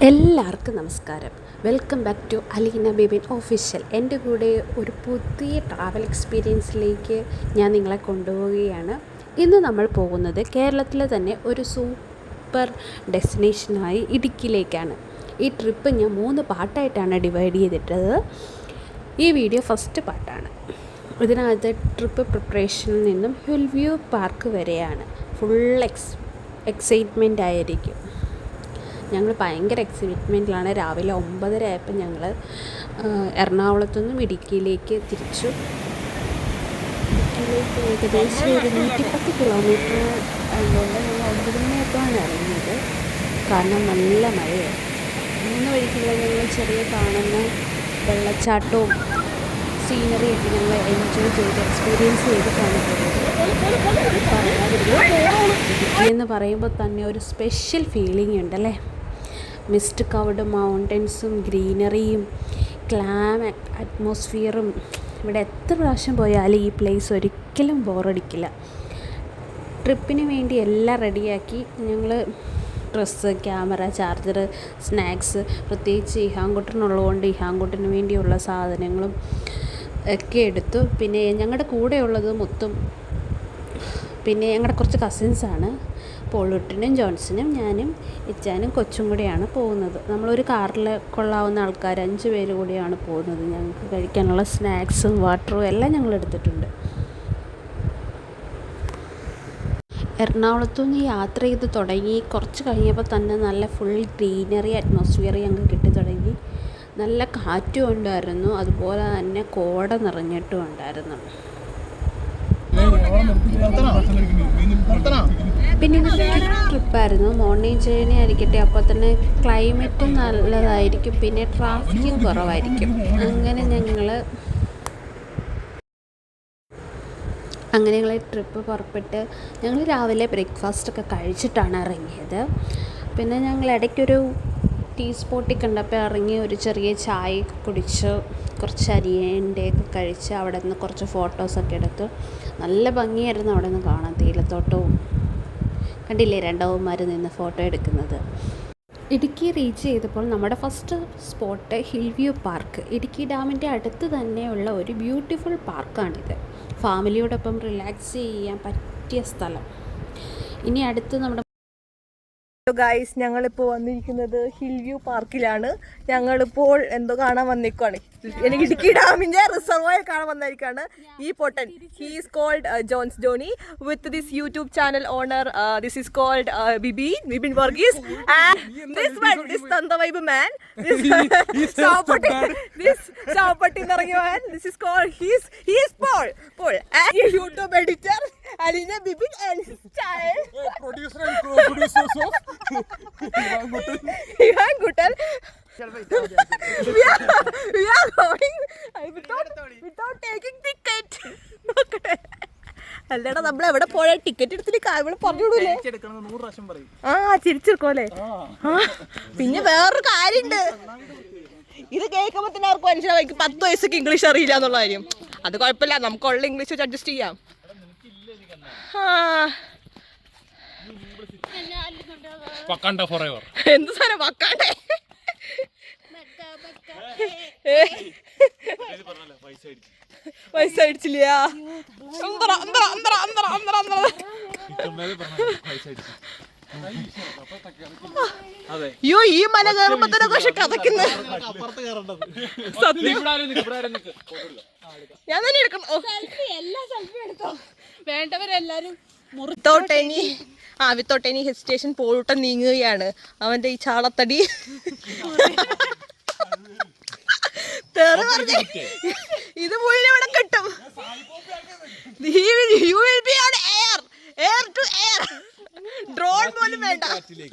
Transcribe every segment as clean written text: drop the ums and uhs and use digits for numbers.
എല്ലാവർക്കും നമസ്കാരം. Welcome back to Aleena Bibin official. എൻ്റെ കൂടെ ഒരു പുതിയ ട്രാവൽ എക്സ്പീരിയൻസിലേക്ക് ഞാൻ നിങ്ങളെ കൊണ്ടുപോവുകയാണ്. ഇന്ന് നമ്മൾ പോകുന്നത് കേരളത്തിലെ തന്നെ ഒരു സൂപ്പർ ഡെസ്റ്റിനേഷനായി ഇടുക്കിയിലേക്കാണ്. ഈ ട്രിപ്പ് ഞാൻ 3 പാർട്ടായിട്ടാണ് ഡിവൈഡ് ചെയ്തിട്ടത്. ഈ വീഡിയോ ഫസ്റ്റ് പാർട്ടാണ്. ഇതിനകത്ത് ട്രിപ്പ് പ്രിപ്പറേഷനിൽ നിന്നും ഹിൽ വ്യൂ പാർക്ക് വരെയാണ്. ഫുൾ എക്സൈറ്റ്മെൻ്റ് ആയിരിക്കും. ഞങ്ങൾ ഭയങ്കര എക്സൈറ്റ്മെൻറ്റിലാണ്. രാവിലെ 9:30 ആയപ്പോൾ ഞങ്ങൾ എറണാകുളത്തുനിന്നും ഇടുക്കിയിലേക്ക് തിരിച്ചു. ഇടുക്കിയിലേക്ക് ഏകദേശം ഒരു 110 കിലോമീറ്റർ ഉള്ളതുകൊണ്ട് ഞങ്ങൾ 9 മണിയായപ്പോഴാണ് ഇറങ്ങിയത്. കാരണം നല്ല മഴയായിരുന്നു. 3 വഴിക്കുള്ള ഞങ്ങൾ ചെറിയ കാണുന്ന വെള്ളച്ചാട്ടവും സീനറിയൊക്കെ ഞങ്ങൾ എൻജോയ് ചെയ്ത് എക്സ്പീരിയൻസ് ചെയ്തിട്ടാണ് പോയത്. ഇടുക്കി എന്ന് പറയുമ്പോൾ തന്നെ ഒരു സ്പെഷ്യൽ ഫീലിംഗ് ഉണ്ടല്ലേ. മിസ്റ്റ് കവർഡ് മൗണ്ടൻസും ഗ്രീനറിയും ക്ലാം അറ്റ്മോസ്ഫിയറും. ഇവിടെ എത്ര പ്രാവശ്യം പോയാലും ഈ പ്ലേസ് ഒരിക്കലും ബോറടിക്കില്ല. ട്രിപ്പിന് വേണ്ടി എല്ലാം റെഡിയാക്കി ഞങ്ങൾ ഡ്രസ്സ്, ക്യാമറ, ചാർജർ, സ്നാക്സ്, പ്രത്യേകിച്ച് ഇഹാങ്കുട്ടനുള്ളതുകൊണ്ട് ഇഹാങ്കുട്ടന് വേണ്ടിയുള്ള സാധനങ്ങളും ഒക്കെ എടുത്തു. പിന്നെ ഞങ്ങളുടെ കൂടെയുള്ളത് മൊത്തം ഞങ്ങളുടെ കുറച്ച് കസിൻസാണ്. പോളുട്ടനും ജോൺസനും ഞാനും ഇച്ചാനും കൊച്ചും കൂടെയാണ് പോകുന്നത്. നമ്മളൊരു കാറിൽ കൊള്ളാവുന്ന ആൾക്കാർ 5 പേര് കൂടിയാണ് പോകുന്നത്. ഞങ്ങൾക്ക് കഴിക്കാനുള്ള സ്നാക്സും വാട്ടറും എല്ലാം ഞങ്ങൾ എടുത്തിട്ടുണ്ട്. എറണാകുളത്തുനിന്ന് യാത്ര ചെയ്ത് തുടങ്ങി കുറച്ച് കഴിഞ്ഞപ്പോൾ തന്നെ നല്ല ഫുൾ ഗ്രീനറി അറ്റ്മോസ്ഫിയർ ഞങ്ങൾക്ക് കിട്ടി തുടങ്ങി. നല്ല കാറ്റും ഉണ്ടായിരുന്നു, അതുപോലെ തന്നെ കോട നിറഞ്ഞിട്ടും ഉണ്ടായിരുന്നു. പിന്നെ ഇതൊരു ട്രിപ്പായിരുന്നു. മോർണിംഗ് ജേർണി ആയിരിക്കട്ടെ, അപ്പോൾ തന്നെ ക്ലൈമറ്റും നല്ലതായിരിക്കും, പിന്നെ ട്രാഫിക്കും കുറവായിരിക്കും. അങ്ങനെ ഞങ്ങൾ ട്രിപ്പ് പുറപ്പെട്ട് ഞങ്ങൾ രാവിലെ ബ്രേക്ക്ഫാസ്റ്റൊക്കെ കഴിച്ചിട്ടാണ് ഇറങ്ങിയത്. പിന്നെ ഞങ്ങൾ ഇടയ്ക്കൊരു ടീ സ്പോട്ടിൽ കണ്ടപ്പോൾ ഇറങ്ങി ഒരു ചെറിയ ചായ കുടിച്ച് കുറച്ച് അരിയൻ്റെയൊക്കെ കഴിച്ച് അവിടെ നിന്ന് കുറച്ച് ഫോട്ടോസൊക്കെ എടുത്തു. നല്ല ഭംഗിയായിരുന്നു അവിടെ നിന്ന് കാണാൻ. തേയിലത്തോട്ടവും കണ്ടില്ലേ, 2 അവന്മാർ നിന്ന് ഫോട്ടോ എടുക്കുന്നത്. ഇടുക്കി റീച്ച് ചെയ്തപ്പോൾ നമ്മുടെ first spot hill view park. Idukki ഡാമിൻ്റെ അടുത്ത് തന്നെയുള്ള ഒരു ബ്യൂട്ടിഫുൾ പാർക്കാണിത്. ഫാമിലിയോടൊപ്പം റിലാക്സ് ചെയ്യാൻ പറ്റിയ സ്ഥലം. ഇനി അടുത്ത് നമ്മുടെ ഗൈസ്, ഞങ്ങളിപ്പോൾ വന്നിരിക്കുന്നത് ഹിൽ വ്യൂ പാർക്കിലാണ്. ഞങ്ങളിപ്പോൾ എന്തോ കാണാൻ വന്നിരിക്കുകയാണ്. എനിക്ക് ഇടുക്കി ഡാമിന്റെ റിസർവോയർ കാണാൻ വന്നിരിക്കുകയാണ്. ഈ പൊട്ടൻ, he is called Jones Johnny with this YouTube channel owner. This is called Bibin Varghese. This തന്തവൈബ് മാൻ, ദിസ് ചാവപ്പട്ടി നിറങ്ങിയ man. This is called he is Paul and YouTube editor Aleena Bibin and his channel producer and co-producers of Ihangutal. We are going without taking ticket. അല്ലടാ, നമ്മൾ എവിടെ പോയാൽ ticket എടുത്തിട്ട് ഇവിടെ പറഞ്ഞോളൂല്ലേ. ചിരിച്ചിരിക്കോല്ലേ. പിന്നെ വേറൊരു കാര്യമുണ്ട്. ഇത് കേൾക്കുമ്പോ തന്നെ അവർക്ക് മനസ്സിലാവും 10 വയസ്സൊക്കെ ഇംഗ്ലീഷ് അറിയില്ല എന്നുള്ള കാര്യം. അത് കുഴപ്പമില്ല, നമുക്കുള്ള ഇംഗ്ലീഷ് വെച്ച് അഡ്ജസ്റ്റ് ചെയ്യാം. എന്ത് സാധനം വക്കാണ്ടേ? പൈസ അടിച്ചില്ല. അയ്യോ, ഈ മല കയറുമ്പോ തന്നെ പക്ഷെ കഥക്കുന്നു. ഞാൻ തന്നെ എടുക്കണം. വേണ്ടവരെല്ലാരും വിത്തൗട്ട് എനി ഹെസിറ്റേഷൻ പോളൂട്ടൻ നീങ്ങുകയാണ്. അവന്റെ ഈ ചാളത്തടി ഇത് മുഴുവൻ ഇവിടെ കിട്ടും. ഡ്രോൺ പോലും വേണ്ട.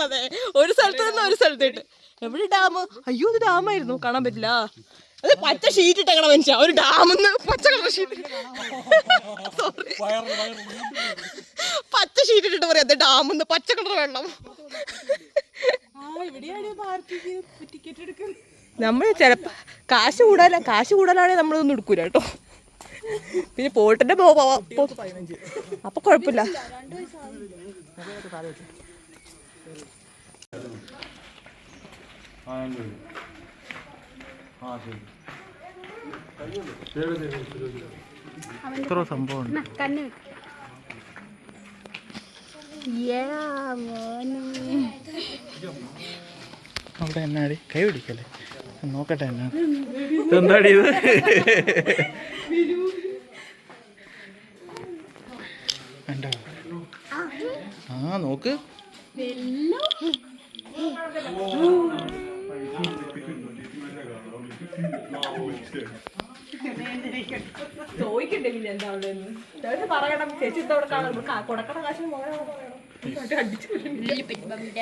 അതെ, ഒരു സ്ഥലത്ത് നിന്ന് ഒരു സ്ഥലത്തേട്ട്. എവിടെ ഡാം? അയ്യോ, ഇത് ഡാമായിരുന്നു, കാണാൻ പറ്റില്ല. അത് പച്ച ഷീറ്റ് ഇട്ടേക്കണ മനുഷ്യ, ഒരു ഡാമെന്ന് പച്ച കളർ ഷീറ്റ്. സോറി, പച്ച ഷീറ്റ് ഇട്ടിട്ട് പറയാം ഡാമെന്ന് പച്ച കളർ വെള്ളം. നമ്മൾ ചിലപ്പോ കാശ് കൂടാനാണെങ്കിൽ നമ്മളൊന്നും എടുക്കൂല കേട്ടോ. പിന്നെ പോട്ടിന്റെ അപ്പൊ കുഴപ്പമില്ല. ഇത്ര സംഭവം അവിടെ എന്നാടി കൈ പിടിക്കല്ലേ നോക്കട്ടെ എന്നാ എന്താടി ഇത് വേണ്ട ആ നോക്ക് ചോദിക്കണ്ടേ പിന്നെ എന്താ അവിടെ പറയണം ചേച്ചി ഇതോടെ കൊടുക്കണ കാശിന്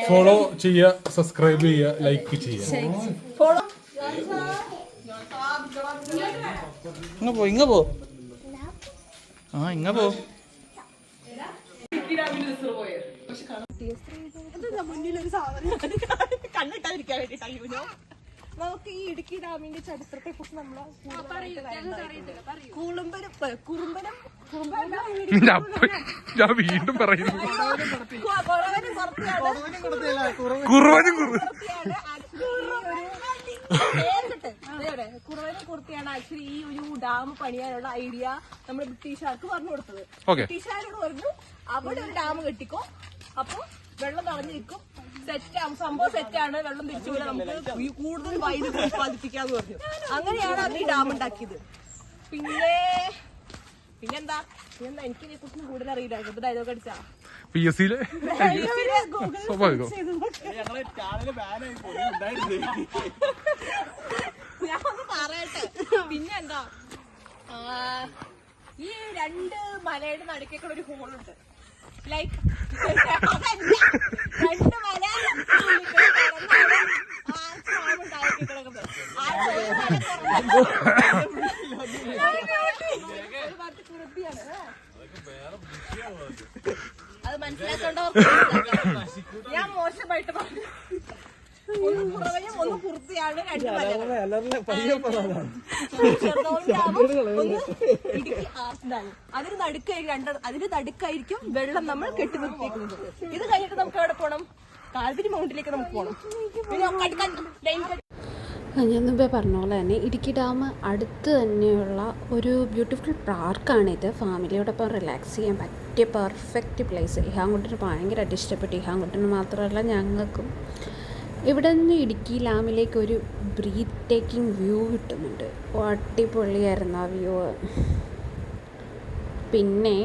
ഫോളോ ചെയ്യുക, സബ്സ്ക്രൈബ് ചെയ്യുക, ലൈക്ക് ചെയ്യുക. ഫോളോ ഇങ്ങ പോ ആ ഇങ്ങ പോ മുന്നിലൊരു സാധനം കണ്ടിട്ടായിരിക്കാൻ വേണ്ടിട്ടാ. നമുക്ക് ഈ ഇടുക്കി ഡാമിന്റെ ചരിത്രത്തെ കുറിച്ച് നമ്മള് ഞാൻ വീണ്ടും പറയുന്നു, കുറവനും കുർത്തിയാണ് ആക്ച്വലി ഈ ഒരു ഡാം പണിയാനുള്ള ഐഡിയ നമ്മൾ ബ്രിട്ടീഷുകാർക്ക് പറഞ്ഞു കൊടുത്തത്. ബ്രിട്ടീഷുകാരോട് പറഞ്ഞു അവിടെ ഒരു ഡാം കെട്ടിക്കോ, അപ്പൊ വെള്ളം നിറഞ്ഞിരിക്കും, സെറ്റാണ് സംഭവം, സെറ്റാണ്, വെള്ളം തിരിച്ചു പോലെ നമുക്ക് കൂടുതൽ വൈദ്യുതി ഉത്പാദിപ്പിക്കാന്ന് പറഞ്ഞു. അങ്ങനെയാണ് അന്ന് ഈ ഡാം ഉണ്ടാക്കിയത്. പിന്നെന്താ എനിക്ക് ഇതിനെ കുറിച്ച് കൂടുതൽ അറിയില്ല. ഇപ്പൊ ഡയലോഗ് അടിച്ചാ PSCയിലെ ഞാനൊന്ന് പറയട്ടെ. പിന്നെന്താ, ഈ രണ്ട് മലയുടെ നടുക്കേക്കുള്ള ഒരു ഹോളുണ്ട്. ലൈക്ക് രണ്ട് മല അത് മനസ്സിലാക്കേണ്ടവർക്ക് ഞാൻ മോശമായിട്ട് പറഞ്ഞു. ഒന്ന് കുറവനും ഒന്ന് കുർത്തിയാണ്, രണ്ട് അതിന് നടുക്കായിരിക്കും വെള്ളം നമ്മൾ കെട്ടിനിർത്തിയിരിക്കുന്നത്. ഇത് കഴിഞ്ഞിട്ട് നമുക്ക് എവിടെ പോകണം? കാൽവരി മൗണ്ടിലേക്ക് നമുക്ക് പോകണം. ഞാൻ മുമ്പേ പറഞ്ഞ പോലെ തന്നെ ഇടുക്കി ഡാം അടുത്ത് തന്നെയുള്ള ഒരു ബ്യൂട്ടിഫുൾ പാർക്കാണിത്. ഫാമിലിയോടൊപ്പം റിലാക്സ് ചെയ്യാൻ പറ്റിയ പെർഫെക്റ്റ് പ്ലേസ്. ഇഹാങ്കുട്ടന് ഭയങ്കരമായിട്ട് ഇഷ്ടപ്പെട്ടു. ഇഹാങ്കുട്ടന് മാത്രമല്ല ഞങ്ങൾക്കും. ഇവിടെ നിന്ന് ഇടുക്കി ഡാമിലേക്ക് ഒരു ബ്രീത്ത് ടേക്കിംഗ് വ്യൂ കിട്ടുന്നുണ്ട്. അടിപൊളിയായിരുന്നു ആ വ്യൂ. പിന്നെ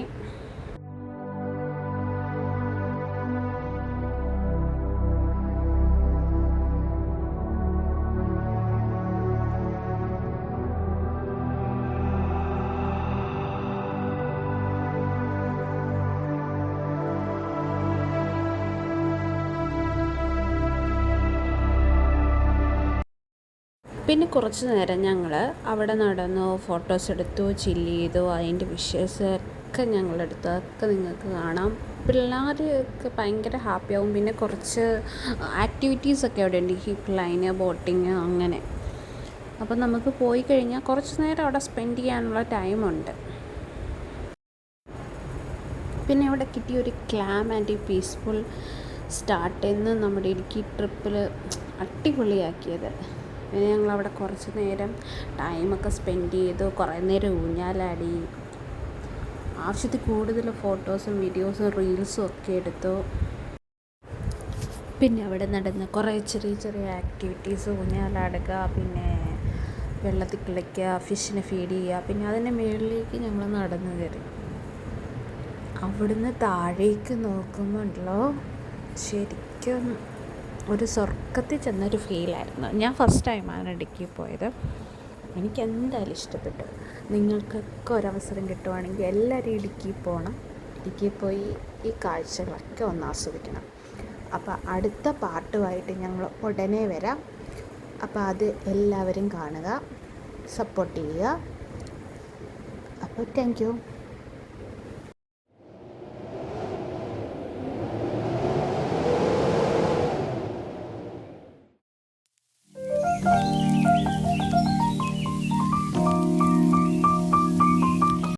കുറച്ച് നേരം ഞങ്ങൾ അവിടെ നടന്നു, ഫോട്ടോസ് എടുത്തു, ചില്ല് ചെയ്തു. അതിൻ്റെ വിഷ്വൽസ് ഒക്കെ ഞങ്ങളെടുത്തു. അതൊക്കെ നിങ്ങൾക്ക് കാണാം. പിള്ളേരൊക്കെ ഭയങ്കര ഹാപ്പിയാവും. പിന്നെ കുറച്ച് ആക്ടിവിറ്റീസൊക്കെ അവിടെ ഉണ്ട്, ഹിപ്പ് ലൈന്, ബോട്ടിങ്, അങ്ങനെ. അപ്പം നമുക്ക് പോയി കഴിഞ്ഞാൽ കുറച്ച് നേരം അവിടെ സ്പെൻഡ് ചെയ്യാനുള്ള ടൈമുണ്ട്. പിന്നെ ഇവിടെ കിട്ടിയൊരു ക്ലാം ആൻഡ് പീസ്ഫുൾ സ്റ്റാർട്ടിൽ നിന്ന് നമ്മുടെ ഇടുക്കി ട്രിപ്പിൽ അടിപൊളിയാക്കിയത്. പിന്നെ ഞങ്ങളവിടെ കുറച്ച് നേരം ടൈമൊക്കെ സ്പെൻഡ് ചെയ്തു. കുറേ നേരം ഊഞ്ഞാലാടി. ആവശ്യത്തിൽ കൂടുതൽ ഫോട്ടോസും വീഡിയോസും റീൽസും ഒക്കെ എടുത്തു. പിന്നെ അവിടെ നടന്ന കുറേ ചെറിയ ചെറിയ ആക്ടിവിറ്റീസ്, ഊഞ്ഞാലാടുക, പിന്നെ വെള്ളത്തിൽ കളിക്കുക, ഫിഷിനെ ഫീഡ് ചെയ്യുക. പിന്നെ അതിൻ്റെ മുകളിലേക്ക് ഞങ്ങൾ നടന്നു കയറി. അവിടുന്ന് താഴേക്ക് നോക്കുമ്പോണ്ടല്ലോ ശരിക്കും ഒരു സ്വർഗത്തിൽ ചെന്നൊരു ഫീലായിരുന്നു. ഞാൻ ഫസ്റ്റ് ടൈമാണ് ഇടുക്കി പോയത്. എനിക്ക് എന്തായാലും ഇഷ്ടപ്പെട്ടു. നിങ്ങൾക്കൊക്കെ ഒരവസരം കിട്ടുവാണെങ്കിൽ എല്ലാവരും ഇടുക്കി പോകണം. ഇടുക്കി പോയി ഈ കാഴ്ചകളൊക്കെ ഒന്ന് ആസ്വദിക്കണം. അപ്പോൾ അടുത്ത പാർട്ടുമായിട്ട് ഞങ്ങൾ ഉടനെ വരാം. അപ്പോൾ അത് എല്ലാവരും കാണുക, സപ്പോർട്ട് ചെയ്യുക. അപ്പോൾ താങ്ക് യു.